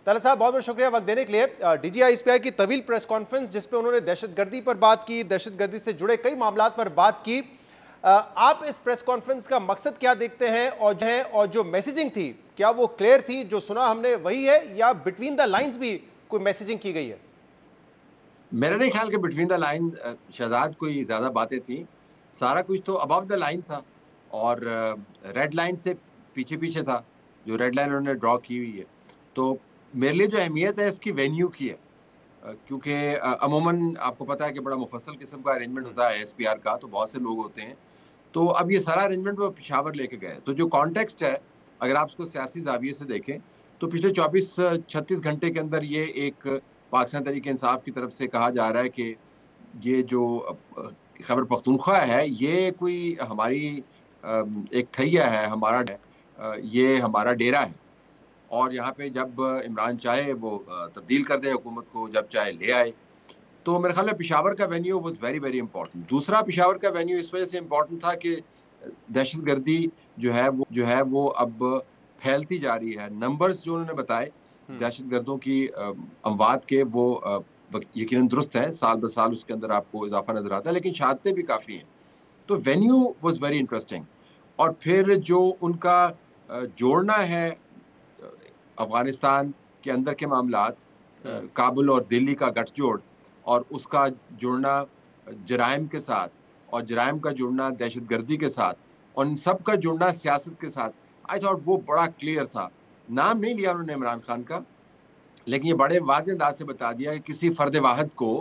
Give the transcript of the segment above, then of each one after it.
طلعت صاحب بہت بہت شکریہ وقت دینے کے لیے. D G I S P آئی کی طویل پریس کانفرنس جس پہ انہوں نے دہشت گردی پر بات کی, دہشت گردی سے جڑے کئی معاملات پر بات کی. آپ اس پریس کانفرنس کا مقصد کیا دیکھتے ہیں اور جو میسیجنگ تھی کیا وہ کلیئر تھی, جو سنا ہم نے وہی ہے یا بٹوین دا لائنز بھی کوئی میسیجنگ کی گئی ہے؟ میرا نہیں خیال کہ بٹوین دا لائن شہزاد کوئی زیادہ باتیں تھیں. سارا کچھ تو ابو دا لائن تھا اور ریڈ لائن سے پیچھے پیچھے تھا, جو ریڈ لائن انہوں نے ڈرا کی ہوئی ہے. تو میرے لیے جو اہمیت ہے اس کی وینیو کی ہے, کیونکہ عموماً آپ کو پتا ہے کہ بڑا مفصل قسم کا ارینجمنٹ ہوتا ہے ایس پی آر کا, تو بہت سے لوگ ہوتے ہیں. تو اب یہ سارا ارینجمنٹ وہ پشاور لے کے گئے. تو جو کانٹیکسٹ ہے اگر آپ اس کو سیاسی زاویے سے دیکھیں تو پچھلے 24-36 گھنٹے کے اندر یہ ایک پاکستان تحریک انصاف کی طرف سے کہا جا رہا ہے کہ یہ جو خیبر پختونخوا ہے یہ کوئی ہماری ایک ٹھیا ہے, یہ ہمارا ڈیرا ہے, اور یہاں پہ جب عمران چاہے وہ تبدیل کر دے حکومت کو, جب چاہے لے آئے. تو میرے خیال میں پشاور کا venue was very very important. دوسرا پشاور کا وینیو اس وجہ سے امپورٹنٹ تھا کہ دہشت گردی جو ہے وہ اب پھیلتی جا رہی ہے. نمبرز جو انہوں نے بتائے دہشت گردوں کی اموات کے وہ یقیناً درست ہیں, سال بہ سال اس کے اندر آپ کو اضافہ نظر آتا ہے, لیکن شہادتیں بھی کافی ہیں. تو وینیو واز ویری انٹرسٹنگ. اور پھر جو ان کا جوڑنا ہے افغانستان کے اندر کے معاملات, کابل اور دلی کا گٹھ جوڑ, اور اس کا جڑنا جرائم کے ساتھ, اور جرائم کا جڑنا دہشت گردی کے ساتھ, اور ان سب کا جڑنا سیاست کے ساتھ, آئی تھاٹ وہ بڑا کلیئر تھا. نام نہیں لیا انہوں نے عمران خان کا, لیکن یہ بڑے واضح انداز سے بتا دیا کہ کسی فرد واحد کو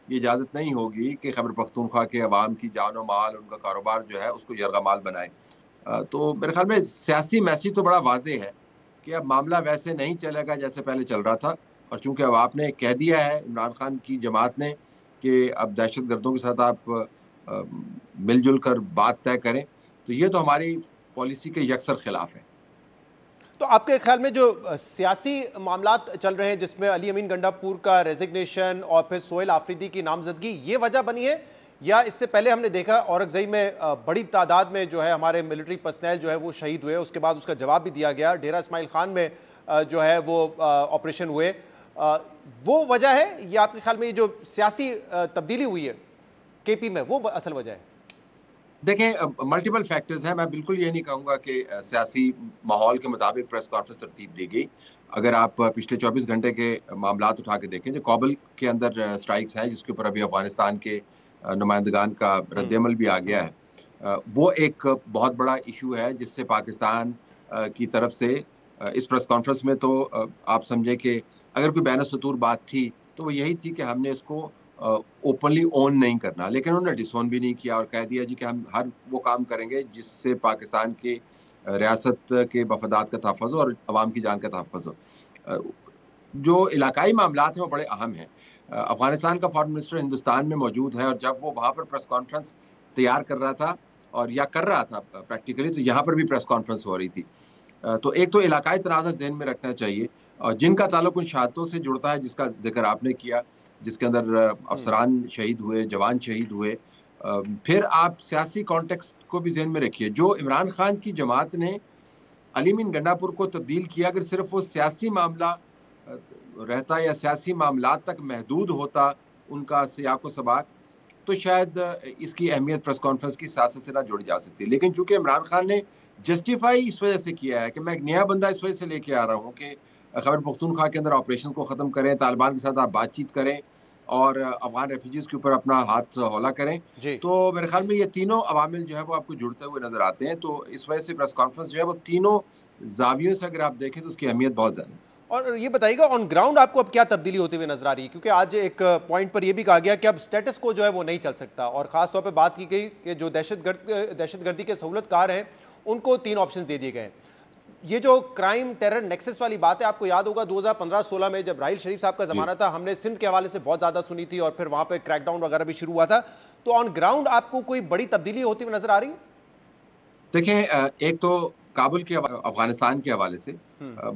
یہ اجازت نہیں ہوگی کہ خیبر پختونخوا کے عوام کی جان و مال, ان کا کاروبار جو ہے اس کو یرغمال بنائے. تو میرے خیال میں سیاسی میسیج تو بڑا واضح ہے کہ اب معاملہ ویسے نہیں چلے گا جیسے پہلے چل رہا تھا. اور چونکہ اب آپ نے کہہ دیا ہے عمران خان کی جماعت نے کہ اب دہشت گردوں کے ساتھ آپ مل جل کر بات طے کریں, تو یہ تو ہماری پالیسی کے یکسر خلاف ہے. تو آپ کے خیال میں جو سیاسی معاملات چل رہے ہیں جس میں علی امین گنڈا پور کا ریزگنیشن اور پھر سہیل آفریدی کی نامزدگی, یہ وجہ بنی ہے یا اس سے پہلے ہم نے دیکھا اورکزئی میں بڑی تعداد میں جو ہے ہمارے ملٹری پرسنل جو ہے وہ شہید ہوئے, اس کے بعد اس کا جواب بھی دیا گیا, ڈیرہ اسماعیل خان میں جو ہے وہ آپریشن ہوئے, وہ وجہ ہے یا آپ کے خیال میں یہ جو سیاسی تبدیلی ہوئی ہے کے پی میں وہ اصل وجہ ہے؟ دیکھیں ملٹیپل فیکٹرز ہیں. میں بالکل یہ نہیں کہوں گا کہ سیاسی ماحول کے مطابق پریس کانفرنس ترتیب دی گئی. اگر آپ پچھلے 24 گھنٹے کے معاملات اٹھا کے دیکھیں, جو کابل کے اندر اسٹرائکس ہیں جس کے اوپر ابھی افغانستان کے نمائندگان کا رد عمل بھی آ گیا ہے, وہ ایک بہت بڑا ایشو ہے جس سے پاکستان کی طرف سے اس پریس کانفرنس میں تو آپ سمجھیں کہ اگر کوئی بین السطور بات تھی تو وہ یہی تھی کہ ہم نے اس کو اوپنلی اون نہیں کرنا, لیکن انہوں نے ڈس اون بھی نہیں کیا اور کہہ دیا جی کہ ہم ہر وہ کام کریں گے جس سے پاکستان کی ریاست کے مفادات کا تحفظ ہو اور عوام کی جان کا تحفظ ہو. جو علاقائی معاملات ہیں وہ بڑے اہم ہیں. افغانستان کا فارن منسٹر ہندوستان میں موجود ہے, اور جب وہ وہاں پر پریس کانفرنس تیار کر رہا تھا اور یا کر رہا تھا پریکٹیکلی, تو یہاں پر بھی پریس کانفرنس ہو رہی تھی. تو ایک تو علاقائی تنازع ذہن میں رکھنا چاہیے, اور جن کا تعلق ان شہادتوں سے جڑتا ہے جس کا ذکر آپ نے کیا, جس کے اندر افسران شہید ہوئے, جوان شہید ہوئے. پھر آپ سیاسی کانٹیکسٹ کو بھی ذہن میں رکھیے. جو عمران خان کی جماعت نے علی امین گنڈا پور کو تبدیل کیا, اگر صرف وہ سیاسی معاملہ رہتا یا سیاسی معاملات تک محدود ہوتا ان کا سیاق و سباق, تو شاید اس کی اہمیت پریس کانفرنس کی سیاست سے نہ جوڑی جا سکتی. لیکن چونکہ عمران خان نے جسٹیفائی اس وجہ سے کیا ہے کہ میں ایک نیا بندہ اس وجہ سے لے کے آ رہا ہوں کہ خیبر پختونخوا کے اندر آپریشن کو ختم کریں, طالبان کے ساتھ آپ بات چیت کریں اور افغان ریفیوجیز کے اوپر اپنا ہاتھ ہولا کریں, تو میرے خیال میں یہ تینوں عوامل جو ہے وہ آپ کو جڑتے ہوئے نظر آتے ہیں. تو اس وجہ سے پریس کانفرنس جو ہے وہ تینوں زاویوں سے اگر آپ دیکھیں تو اس کی اہمیت بہت زیادہ ہے. اور یہ بتائیے گا آن گراؤنڈ آپ کو اب کیا تبدیلی ہوتی ہوئی نظر آ رہی ہے, کیونکہ آج ایک پوائنٹ پر یہ بھی کہا گیا کہ اب سٹیٹس کو جو ہے وہ نہیں چل سکتا, اور خاص طور پہ بات کی گئی کہ جو دہشت گردی کے سہولت کار ہیں ان کو 3 آپشن دے دیے گئے ہیں. یہ جو کرائم ٹیرر نیکسس والی بات ہے, آپ کو یاد ہوگا 2015-16 میں جب راحیل شریف صاحب کا زمانہ تھا, ہم نے سندھ کے حوالے سے بہت زیادہ سنی تھی, اور پھر وہاں پہ کریک ڈاؤن وغیرہ بھی شروع ہوا تھا. تو آن گراؤنڈ آپ کو کوئی بڑی تبدیلی ہوتی ہوئی نظر آ رہی ہے؟ دیکھیں ایک تو کابل کے افغانستان کے حوالے سے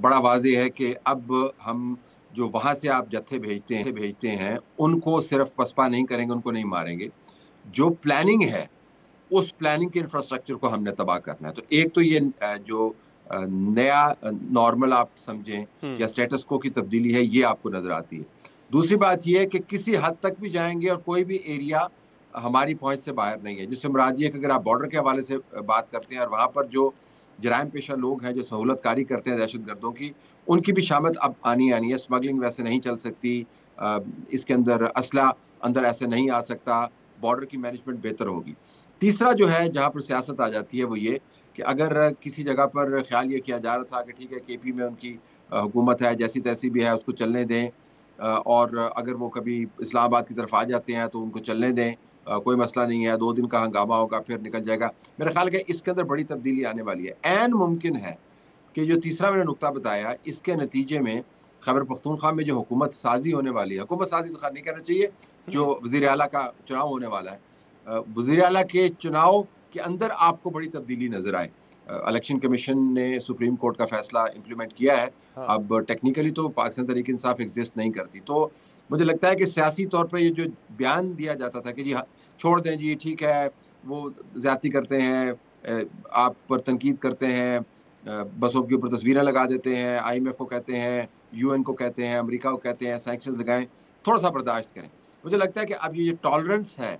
بڑا واضح ہے کہ اب ہم جو وہاں سے آپ جتھے بھیجتے ہیں ان کو صرف پسپا نہیں کریں گے, ان کو نہیں ماریں گے. جو پلاننگ ہے اس پلاننگ کے انفراسٹرکچر کو ہم نے تباہ کرنا ہے. تو ایک تو یہ جو نیا نارمل آپ سمجھیں یا اسٹیٹس کو کی تبدیلی ہے، یہ آپ کو نظر آتی ہے۔ دوسری بات یہ ہے کہ کسی حد تک بھی جائیں گے اور کوئی بھی ایریا ہماری پہنچ سے باہر نہیں ہے، جس سے مراد یہ ہے کہ اگر آپ بارڈر کے حوالے سے بات کرتے ہیں اور وہاں پر جو جرائم پیشہ لوگ ہیں جو سہولت کاری کرتے ہیں دہشت گردوں کی، ان کی بھی شامت اب آنی ہے۔ اسمگلنگ ویسے نہیں چل سکتی، اس کے اندر اسلحہ اندر ایسے نہیں آ سکتا، بارڈر کی مینجمنٹ بہتر ہوگی۔ تیسرا جو ہے جہاں پر سیاست آ جاتی ہے وہ یہ کہ اگر کسی جگہ پر خیال یہ کیا جا رہا تھا کہ ٹھیک ہے کے پی میں ان کی حکومت ہے، جیسی تیسی بھی ہے، اس کو چلنے دیں، اور اگر وہ کبھی اسلام آباد کی طرف آ جاتے ہیں تو ان کو چلنے دیں، کوئی مسئلہ نہیں ہے، 2 دن کا ہنگامہ ہوگا پھر نکل جائے گا۔ میرا خیال ہے کہ اس کے اندر بڑی تبدیلی آنے والی ہے۔ عین ممکن ہے کہ جو تیسرا میں نے نقطہ بتایا، اس کے نتیجے میں خیبر پختونخوا میں جو حکومت سازی ہونے والی ہے، حکومت سازی تو خیر نہیں کہنا چاہیے، جو وزیر اعلیٰ کا چناؤ ہونے والا ہے، وزیر اعلیٰ کے چناؤ کے اندر آپ کو بڑی تبدیلی نظر آئے۔ الیکشن کمیشن نے سپریم کورٹ کا فیصلہ امپلیمنٹ کیا ہے، اب ٹیکنیکلی تو پاکستان تحریک انصاف ایگزسٹ نہیں کرتی، تو مجھے لگتا ہے کہ سیاسی طور پہ یہ جو بیان دیا جاتا تھا کہ جی چھوڑ دیں جی ٹھیک ہے، وہ زیادتی کرتے ہیں، آپ پر تنقید کرتے ہیں، بسوں کے اوپر تصویریں لگا دیتے ہیں، آئی ایم ایف کو کہتے ہیں، یو این کو کہتے ہیں، امریکہ کو کہتے ہیں سینکشنز لگائیں، تھوڑا سا برداشت کریں۔ مجھے لگتا ہے کہ اب یہ ٹالرنس ہے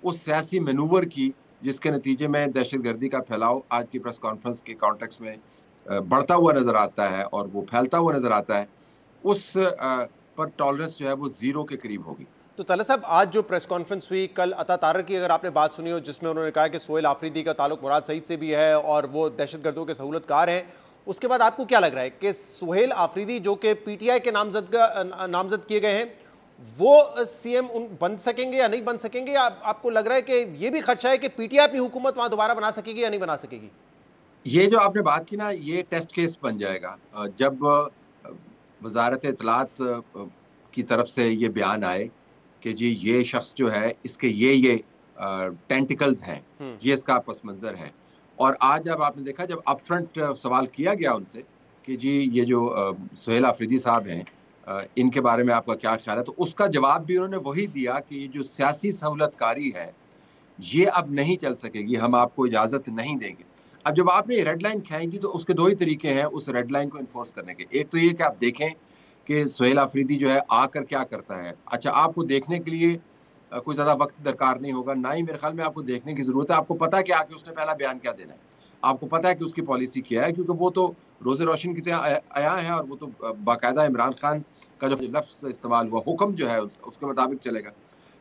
اس سیاسی مینوور کی، جس کے نتیجے میں دہشت گردی کا پھیلاؤ آج کی پریس کانفرنس کے کانٹیکس میں بڑھتا ہوا نظر آتا ہے اور وہ پھیلتا ہوا نظر آتا ہے، اس پر ٹالرنس جو ہے وہ زیرو کے قریب ہوگی۔ تو طلعت صاحب، آج جو پریس کانفرنس ہوئی، کل عطا طارق کی اگر آپ نے بات سنی ہو، جس میں انہوں نے کہا کہ سہیل آفریدی کا تعلق مراد سعید سے بھی ہے اور وہ دہشت گردوں کے سہولت کار ہیں، اس کے بعد آپ کو کیا لگ رہا ہے کہ سہیل آفریدی جو کہ پی ٹی آئی کے نامزد کیے گئے ہیں، وہ سی ایم بن سکیں گے یا نہیں بن سکیں گے؟ آپ کو لگ رہا ہے کہ یہ بھی خدشہ ہے کہ پی ٹی آئی اپنی حکومت وہاں دوبارہ بنا سکے گی یا نہیں بنا سکے گی؟ یہ جو آپ نے بات کی نا، یہ ٹیسٹ کیس بن جائے گا جب وزارت اطلاعات کی طرف سے یہ بیان آئے کہ جی یہ شخص جو ہے اس کے یہ ٹینٹیکلز ہیں، یہ اس کا پس منظر ہے۔ اور آج جب آپ نے دیکھا، جب اپ فرنٹ سوال کیا گیا ان سے کہ جی یہ جو سہیل آفریدی صاحب ہیں، ان کے بارے میں آپ کا کیا خیال ہے، تو اس کا جواب بھی انہوں نے وہی دیا کہ یہ جو سیاسی سہولت کاری ہے یہ اب نہیں چل سکے گی، ہم آپ کو اجازت نہیں دیں گے۔ اب جب آپ نے یہ ریڈ لائن کھینچی تو اس کے 2 ہی طریقے ہیں اس ریڈ لائن کو انفورس کرنے کے۔ ایک تو یہ کہ آپ دیکھیں کہ سہیل آفریدی جو ہے آ کر کیا کرتا ہے۔ اچھا، آپ کو دیکھنے کے لیے کوئی زیادہ وقت درکار نہیں ہوگا، نہ ہی میرے خیال میں آپ کو دیکھنے کی ضرورت ہے۔ آپ کو پتہ ہے کہ آ کے اس نے پہلا بیان کیا دینا ہے، آپ کو پتہ ہے کہ اس کی پالیسی کیا ہے، کیونکہ وہ تو روز روشن کی طرح آیا ہے اور وہ تو باقاعدہ عمران خان کا جو لفظ استعمال ہوا، حکم جو ہے اس کے مطابق چلے گا۔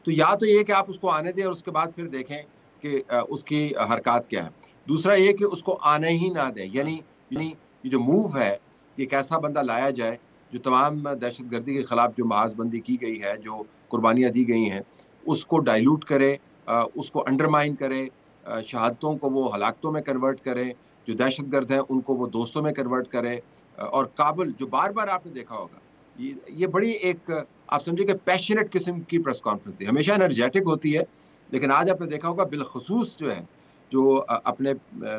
تو یا تو یہ کہ آپ اس کو آنے دیں اور اس کے بعد پھر دیکھیں کہ اس کی حرکات کیا ہے۔ دوسرا یہ کہ اس کو آنے ہی نہ دیں، یعنی یہ جو موو ہے، یہ ایک ایسا بندہ لایا جائے جو تمام دہشت گردی کے خلاف جو محاذ بندی کی گئی ہے، جو قربانیاں دی گئی ہیں، اس کو ڈائیلوٹ کرے، اس کو انڈرمائن کرے، شہادتوں کو وہ ہلاکتوں میں کنورٹ کرے، جو دہشت گرد ہیں ان کو وہ دوستوں میں کنورٹ کرے، اور کابل جو بار بار آپ نے دیکھا ہوگا، یہ بڑی ایک آپ سمجھے کہ پیشنیٹ قسم کی پریس کانفرنس تھی، ہمیشہ انرجیٹک ہوتی ہے، لیکن آج آپ نے دیکھا ہوگا بالخصوص جو ہے جو اپنے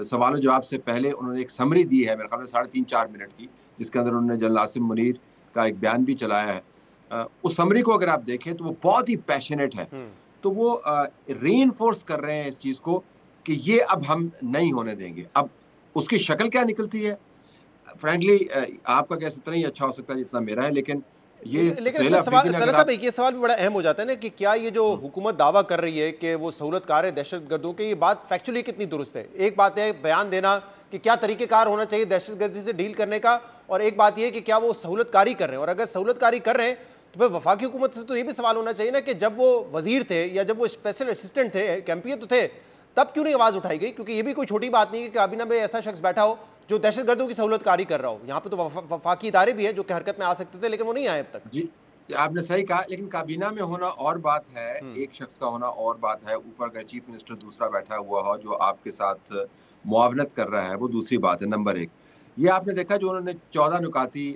سوال و جواب سے پہلے انہوں نے ایک سمری دی ہے، میرے خیال میں 3.5-4 منٹ کی، جس کے اندر انہوں نے جنرل عاصم منیر کا ایک بیان بھی چلایا ہے۔ اس سمری کو اگر آپ دیکھیں تو وہ بہت ہی پیشنیٹ ہے، تو وہ ری انفورس کر رہے ہیں اس چیز کو کہ یہ اب ہم نہیں ہونے دیں گے۔ اب اس کی شکل کیا نکلتی ہے، فرینکلی آپ کا کیسے اتنا ہی اچھا ہو سکتا ہے جتنا میرا ہے، لیکن اس میں طلعت صاحب ایک یہ سوال بھی بڑا اہم ہو جاتا ہے نا کہ کیا یہ جو حکومت دعویٰ کر رہی ہے کہ وہ سہولت کار ہے دہشت گردوں کے، یہ بات فیکچولی کتنی درست ہے؟ ایک بات ہے بیان دینا کہ کیا طریقہ کار ہونا چاہیے دہشت گردی سے ڈیل کرنے کا، اور ایک بات یہ کہ کیا وہ سہولت کاری کر رہے ہیں، اور اگر سہولت کاری کر رہے ہیں تو پھر وفاقی حکومت سے تو یہ بھی سوال ہونا چاہیے نا کہ جب وہ وزیر تھے یا جب وہ اسپیشل اسسٹنٹ تھے، کیمپئن تو تھے، تب کیوں نہیں آواز اٹھائی گئی؟ کیونکہ یہ بھی کوئی چھوٹی بات نہیں ہے کہ کابینہ میں ایسا شخص بیٹھا ہو جو دہشت گردوں کی سہولت کاری کر رہا ہو۔ یہاں پہ تو وفاقی ادارے بھی ہیں جو کہ حرکت میں آ سکتے تھے، لیکن وہ نہیں آئے اب تک۔ جی آپ نے صحیح کہا، لیکن کابینہ میں ہونا اور بات ہے، ایک شخص کا ہونا اور بات ہے، اوپر کا چیف منسٹر دوسرا بیٹھا ہوا ہو جو آپ کے ساتھ معاونت کر رہا ہے، وہ دوسری بات ہے۔ نمبر 1 یہ آپ نے دیکھا جو انہوں نے 14 نکاتی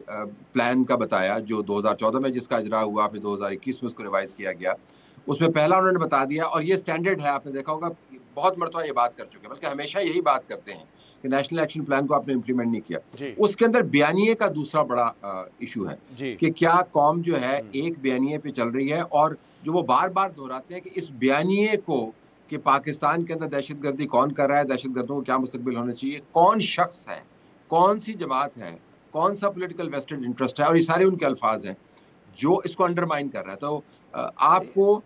پلان کا بتایا جو 2014 میں جس کا اجرا ہوا، پھر 2021 میں اس کو ریوائز کیا گیا، اس میں پہلا انہوں نے بتا دیا، اور یہ سٹینڈرڈ ہے، آپ نے دیکھا ہوگا بہت مرتبہ یہ بات کر چکے، بلکہ ہمیشہ یہی بات کرتے ہیں کہ نیشنل ایکشن پلان کو آپ نے امپلیمنٹ نہیں کیا۔ اس کے اندر بیانیے کا دوسرا بڑا ایشو ہے کہ کیا قوم جو ہے ایک بیانیے پہ چل رہی ہے، اور جو وہ بار بار دہراتے ہیں کہ اس بیانیے کو کہ پاکستان کے اندر دہشت گردی کون کر رہا ہے، دہشت گردوں کو کیا مستقبل ہونا چاہیے، کون شخص ہے کون سی جماعت ہے, کون سا پولیٹیکل ویسٹڈ انٹرسٹ ہے, اور یہ سارے ان کے الفاظ ہیں جو اس کو انڈرمائن کر رہا ہے. تو آپ کو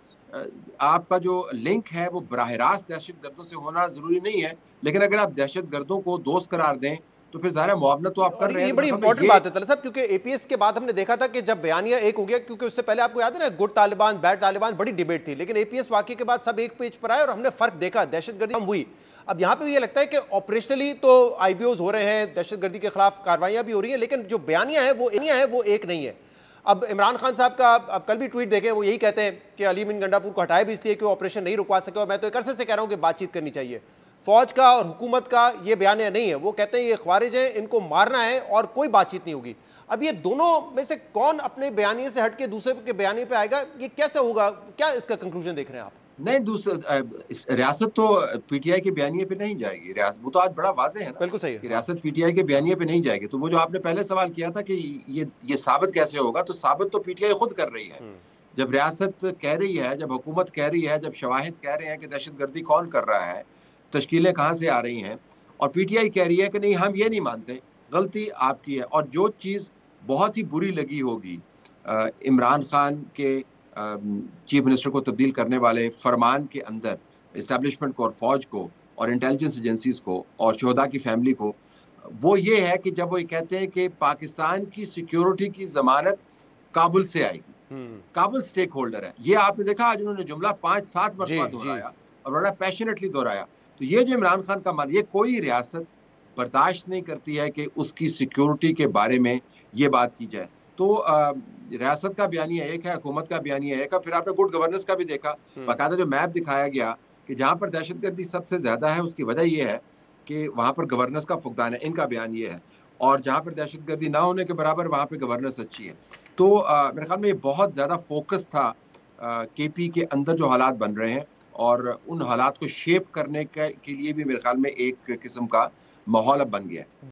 آپ کا جو لنک ہے وہ براہ راست دہشت گردوں سے ہونا ضروری نہیں ہے, لیکن اگر آپ دہشت گردوں کو دوست قرار دیں تو پھر ظاہر معاونت تو آپ کر رہے ہیں. یہ بڑی امپورٹنٹ بات ہے طلعت صاحب, کیونکہ اے پی ایس کے بعد ہم نے دیکھا تھا کہ جب بیانیہ ایک ہو گیا, کیونکہ اس سے پہلے آپ کو یاد ہے نا گڈ طالبان بیڈ طالبان بڑی ڈیبیٹ تھی, لیکن اے پی ایس واقعے کے بعد سب ایک پیج پر آئے اور ہم نے فرق دیکھا, دہشت گردی کم ہوئی. اب یہاں پہ بھی یہ لگتا ہے کہ آپریشنلی تو آئی بی اوز ہو رہے ہیں, دہشت گردی کے خلاف کاروائیاں بھی ہو رہی ہیں, لیکن جو بیانیہ ہے وہ ایک نہیں ہے. اب عمران خان صاحب کا اب کل بھی ٹویٹ دیکھیں, وہ یہی کہتے ہیں کہ علی امین گنڈا پور کو ہٹایا بھی اس لیے کہ وہ آپریشن نہیں رکوا سکے, اور میں تو ایک عرصے سے کہہ رہا ہوں کہ بات چیت کرنی چاہیے. فوج کا اور حکومت کا یہ بیانیہ نہیں ہے, وہ کہتے ہیں یہ خوارج ہیں, ان کو مارنا ہے اور کوئی بات چیت نہیں ہوگی. اب یہ دونوں میں سے کون اپنے بیانیے سے ہٹ کے دوسرے کے بیانیے پہ آئے گا, یہ کیسے ہوگا, کیا اس کا کنکلوژن دیکھ رہے ہیں آپ؟ نہیں, ریاست تو پی ٹی آئی کے بیانیے پہ نہیں جائے گی. وہ تو آج بڑا واضح ہے نا, بالکل صحیح ہے, ریاست پی ٹی آئی کے بیانیے پہ نہیں جائے گی. تو وہ جو آپ نے پہلے سوال کیا تھا کہ یہ ثابت کیسے ہوگا, تو ثابت تو پی ٹی آئی خود کر رہی ہے. جب ریاست کہہ رہی ہے, جب حکومت کہہ رہی ہے, جب شواہد کہہ رہے ہیں کہ دہشت گردی کون کر رہا ہے, تشکیلیں کہاں سے آ رہی ہیں, اور پی ٹی آئی کہہ رہی ہے کہ نہیں ہم یہ نہیں مانتے, غلطی آپ کی ہے. اور جو چیز بہت ہی بری لگی ہوگی عمران خان کے چیف منسٹر کو تبدیل کرنے والے فرمان کے اندر اسٹیبلشمنٹ کو اور فوج کو اور انٹیلیجنس ایجنسیز کو اور شہداء کی فیملی کو, وہ یہ ہے کہ جب وہ یہ کہتے ہیں کہ پاکستان کی سیکیورٹی کی ضمانت کابل سے آئے گی, کابل سٹیک ہولڈر ہے. یہ آپ نے دیکھا آج انہوں نے جملہ 5-7 مرتبہ دہرایا اور بڑا پیشنیٹلی دہرایا. تو یہ جو عمران خان کا مان, یہ کوئی ریاست برداشت نہیں کرتی ہے کہ اس کی سیکیورٹی کے بارے میں یہ بات کی جائے. تو ریاست کا بیانیہ ایک ہے, حکومت کا بیانیہ ایک ہے. پھر آپ نے گڈ گورننس کا بھی دیکھا, باقاعدہ جو میپ دکھایا گیا کہ جہاں پر دہشت گردی سب سے زیادہ ہے اس کی وجہ یہ ہے کہ وہاں پر گورننس کا فقدان ہے, ان کا بیان یہ ہے. اور جہاں پر دہشت گردی نہ ہونے کے برابر وہاں پہ گورننس اچھی ہے. تو میرے خیال میں یہ بہت زیادہ فوکس تھا کے پی کے اندر جو حالات بن رہے ہیں, اور ان حالات کو شیپ کرنے کے لیے بھی میرے خیال میں ایک قسم کا ماحول اب بن گیا ہے.